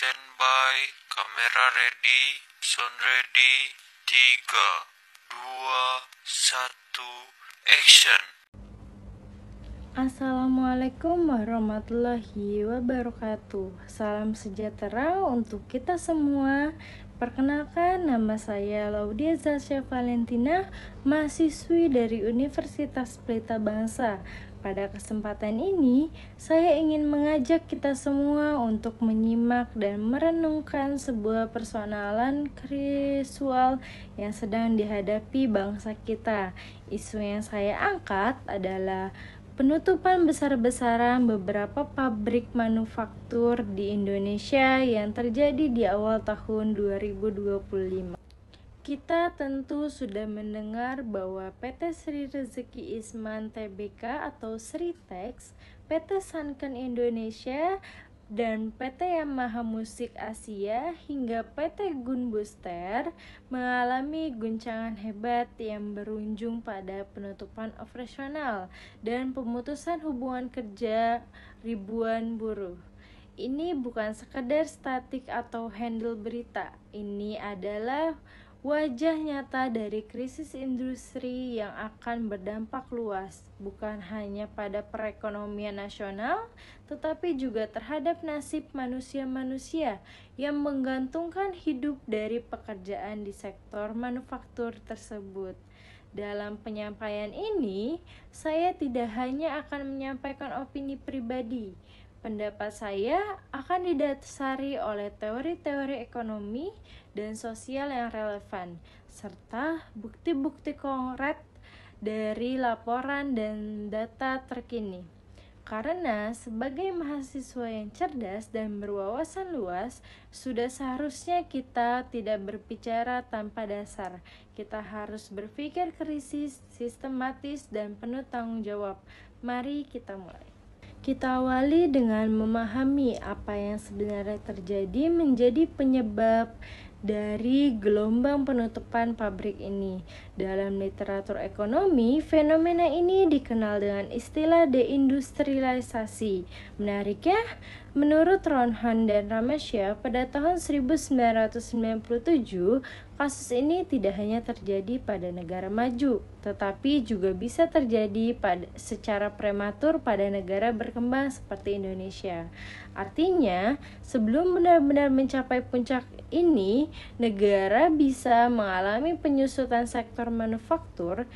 Standby, kamera ready, sound ready, 3, 2, 1, action. Assalamualaikum warahmatullahi wabarakatuh. Salam sejahtera untuk kita semua. Perkenalkan, nama saya Laudia Zasya Valentina, mahasiswi dari Universitas Pelita Bangsa. Pada kesempatan ini, saya ingin mengajak kita semua untuk menyimak dan merenungkan sebuah persoalan krusial yang sedang dihadapi bangsa kita. Isu yang saya angkat adalah penutupan besar-besaran beberapa pabrik manufaktur di Indonesia yang terjadi di awal tahun 2025. Kita tentu sudah mendengar bahwa PT Sri Rezeki Isman Tbk atau Sritex, PT Sanken Indonesia, dan PT Yamaha Musik Asia hingga PT Gunbuster mengalami guncangan hebat yang berujung pada penutupan operasional dan pemutusan hubungan kerja ribuan buruh. Ini bukan sekedar statik atau handle berita. Ini adalah wajah nyata dari krisis industri yang akan berdampak luas, bukan hanya pada perekonomian nasional, tetapi juga terhadap nasib manusia-manusia yang menggantungkan hidup dari pekerjaan di sektor manufaktur tersebut. Dalam penyampaian ini, saya tidak hanya akan menyampaikan opini pribadi. Pendapat saya akan didasari oleh teori-teori ekonomi dan sosial yang relevan, serta bukti-bukti konkret dari laporan dan data terkini. Karena sebagai mahasiswa yang cerdas dan berwawasan luas, sudah seharusnya kita tidak berbicara tanpa dasar. Kita harus berpikir kritis, sistematis, dan penuh tanggung jawab. Mari kita mulai. Kita awali dengan memahami apa yang sebenarnya terjadi menjadi penyebab dari gelombang penutupan pabrik ini. Dalam literatur ekonomi, fenomena ini dikenal dengan istilah deindustrialisasi. Menariknya, menurut Ronhan dan Ramasya, pada tahun 1997, kasus ini tidak hanya terjadi pada negara maju, tetapi juga bisa terjadi secara prematur pada negara berkembang seperti Indonesia. Artinya, sebelum benar-benar mencapai puncak ini, negara bisa mengalami penyusutan sektor manufaktur,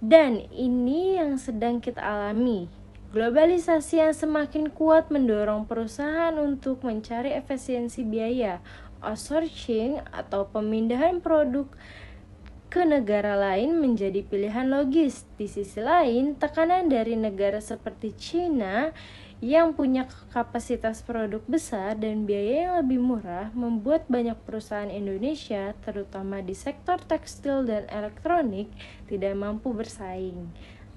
dan ini yang sedang kita alami. Globalisasi yang semakin kuat mendorong perusahaan untuk mencari efisiensi biaya, outsourcing atau pemindahan produk ke negara lain menjadi pilihan logis. Di sisi lain, tekanan dari negara seperti China yang punya kapasitas produk besar dan biaya yang lebih murah membuat banyak perusahaan Indonesia, terutama di sektor tekstil dan elektronik, tidak mampu bersaing.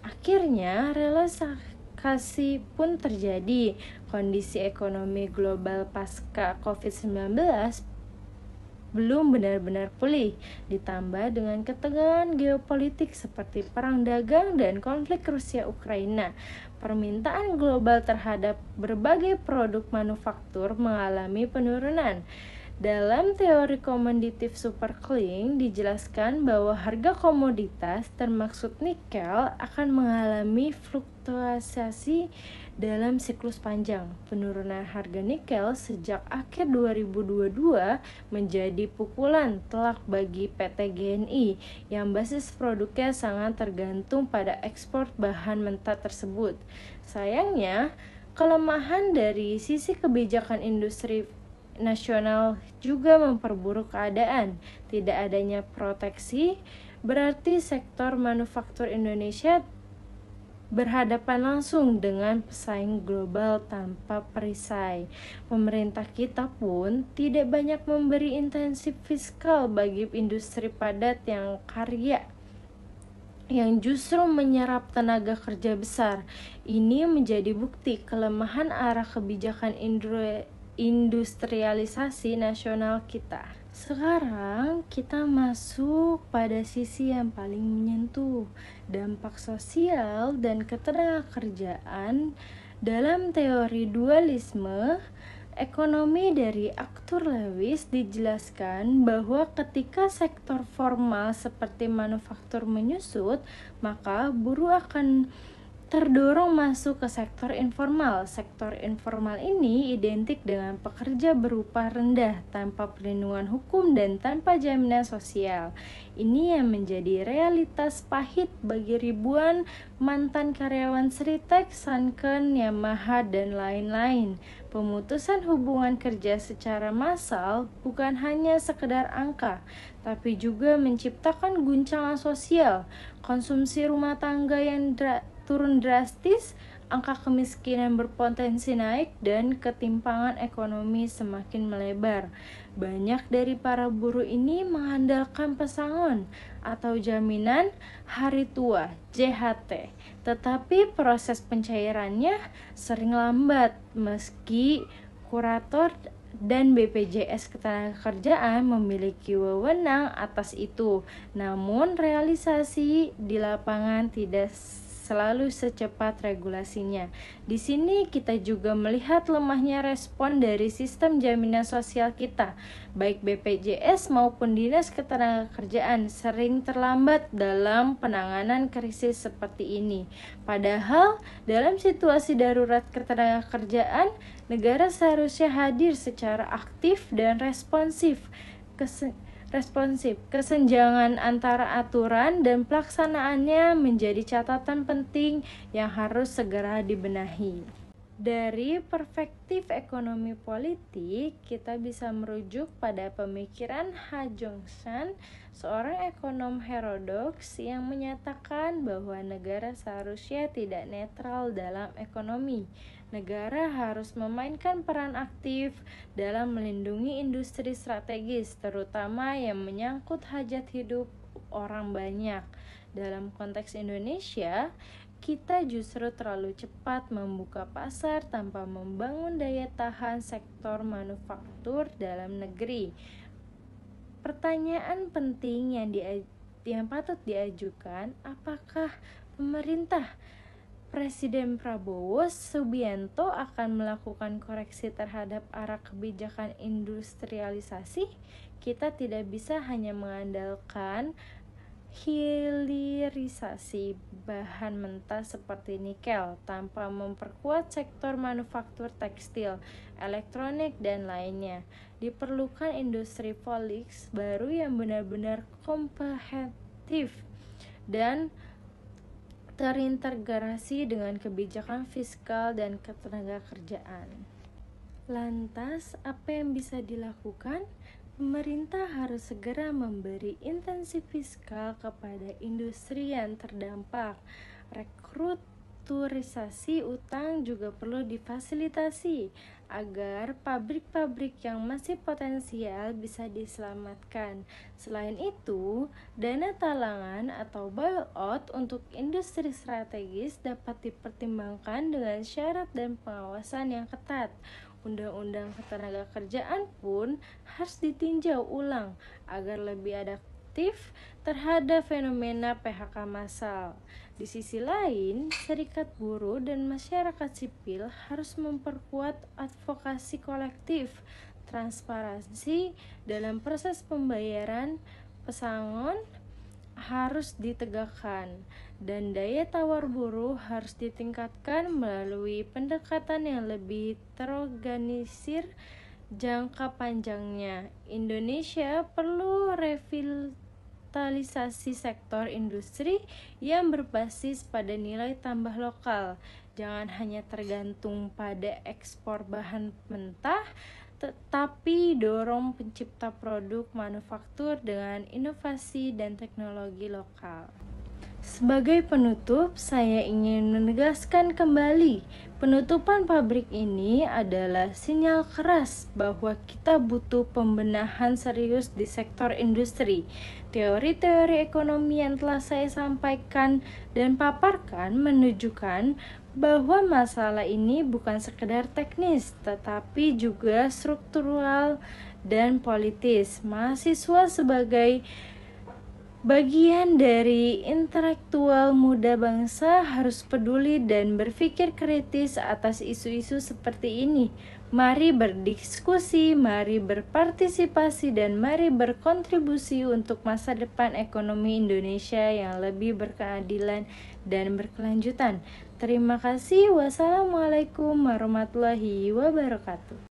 Akhirnya, relokasi pun terjadi. Kondisi ekonomi global pasca COVID-19 belum benar-benar pulih, ditambah dengan ketegangan geopolitik seperti perang dagang dan konflik Rusia-Ukraina. Permintaan global terhadap berbagai produk manufaktur mengalami penurunan. Dalam teori komoditif Superclean dijelaskan bahwa harga komoditas termasuk nikel akan mengalami fluktuasi dalam siklus panjang. Penurunan harga nikel sejak akhir 2022 menjadi pukulan telak bagi PT GNI yang basis produknya sangat tergantung pada ekspor bahan mentah tersebut. Sayangnya, kelemahan dari sisi kebijakan industri nasional juga memperburuk keadaan. Tidak adanya proteksi berarti sektor manufaktur Indonesia berhadapan langsung dengan pesaing global tanpa perisai. Pemerintah kita pun tidak banyak memberi insentif fiskal bagi industri padat yang karya, yang justru menyerap tenaga kerja besar. Ini menjadi bukti kelemahan arah kebijakan industrialisasi nasional kita. Sekarang kita masuk pada sisi yang paling menyentuh, dampak sosial dan ketenagakerjaan. Dalam teori dualisme, ekonomi dari Arthur Lewis dijelaskan bahwa ketika sektor formal seperti manufaktur menyusut, maka buruh akan terdorong masuk ke sektor informal. Sektor informal ini identik dengan pekerja berupah rendah, tanpa perlindungan hukum dan tanpa jaminan sosial. Ini yang menjadi realitas pahit bagi ribuan mantan karyawan Sritek, Sanken, Yamaha, dan lain-lain. Pemutusan hubungan kerja secara massal bukan hanya sekedar angka, tapi juga menciptakan guncangan sosial. Konsumsi rumah tangga yang turun drastis, angka kemiskinan berpotensi naik, dan ketimpangan ekonomi semakin melebar. Banyak dari para buruh ini mengandalkan pesangon atau jaminan hari tua (JHT), tetapi proses pencairannya sering lambat meski kurator dan BPJS Ketenagakerjaan memiliki wewenang atas itu. Namun realisasi di lapangan tidak selalu secepat regulasinya. Di sini kita juga melihat lemahnya respon dari sistem jaminan sosial kita, baik BPJS maupun Dinas Ketenagakerjaan sering terlambat dalam penanganan krisis seperti ini. Padahal dalam situasi darurat ketenagakerjaan, negara seharusnya hadir secara aktif dan responsif. Kesenjangan antara aturan dan pelaksanaannya menjadi catatan penting yang harus segera dibenahi. Dari perspektif ekonomi politik, kita bisa merujuk pada pemikiran Ha Jong-san, seorang ekonom heterodoks yang menyatakan bahwa negara seharusnya tidak netral dalam ekonomi. Negara harus memainkan peran aktif dalam melindungi industri strategis, terutama yang menyangkut hajat hidup orang banyak. Dalam konteks Indonesia, kita justru terlalu cepat membuka pasar tanpa membangun daya tahan sektor manufaktur dalam negeri. Pertanyaan penting yang patut diajukan, apakah pemerintah Presiden Prabowo Subianto akan melakukan koreksi terhadap arah kebijakan industrialisasi? Kita tidak bisa hanya mengandalkan hilirisasi bahan mentah seperti nikel tanpa memperkuat sektor manufaktur tekstil, elektronik, dan lainnya. Diperlukan industri poliks baru yang benar-benar kompetitif dan terintegrasi dengan kebijakan fiskal dan ketenagakerjaan. Lantas, apa yang bisa dilakukan? Pemerintah harus segera memberi intensi fiskal kepada industri yang terdampak. Restrukturisasi utang juga perlu difasilitasi agar pabrik-pabrik yang masih potensial bisa diselamatkan. Selain itu, dana talangan atau bailout untuk industri strategis dapat dipertimbangkan dengan syarat dan pengawasan yang ketat. Undang-undang Ketenagakerjaan pun harus ditinjau ulang agar lebih adaptif terhadap fenomena PHK massal. Di sisi lain, serikat buruh dan masyarakat sipil harus memperkuat advokasi kolektif, transparansi dalam proses pembayaran pesangon harus ditegakkan, dan daya tawar buruh harus ditingkatkan melalui pendekatan yang lebih terorganisir jangka panjangnya. Indonesia perlu revitalisasi sektor industri yang berbasis pada nilai tambah lokal. Jangan hanya tergantung pada ekspor bahan mentah, tetapi dorong pencipta produk manufaktur dengan inovasi dan teknologi lokal. Sebagai penutup, saya ingin menegaskan kembali, penutupan pabrik ini adalah sinyal keras bahwa kita butuh pembenahan serius di sektor industri. Teori-teori ekonomi yang telah saya sampaikan dan paparkan menunjukkan bahwa masalah ini bukan sekedar teknis, tetapi juga struktural dan politis. Mahasiswa sebagai Bagian dari intelektual muda bangsa harus peduli dan berpikir kritis atas isu-isu seperti ini. Mari berdiskusi, mari berpartisipasi, dan mari berkontribusi untuk masa depan ekonomi Indonesia yang lebih berkeadilan dan berkelanjutan. Terima kasih. Wassalamualaikum warahmatullahi wabarakatuh.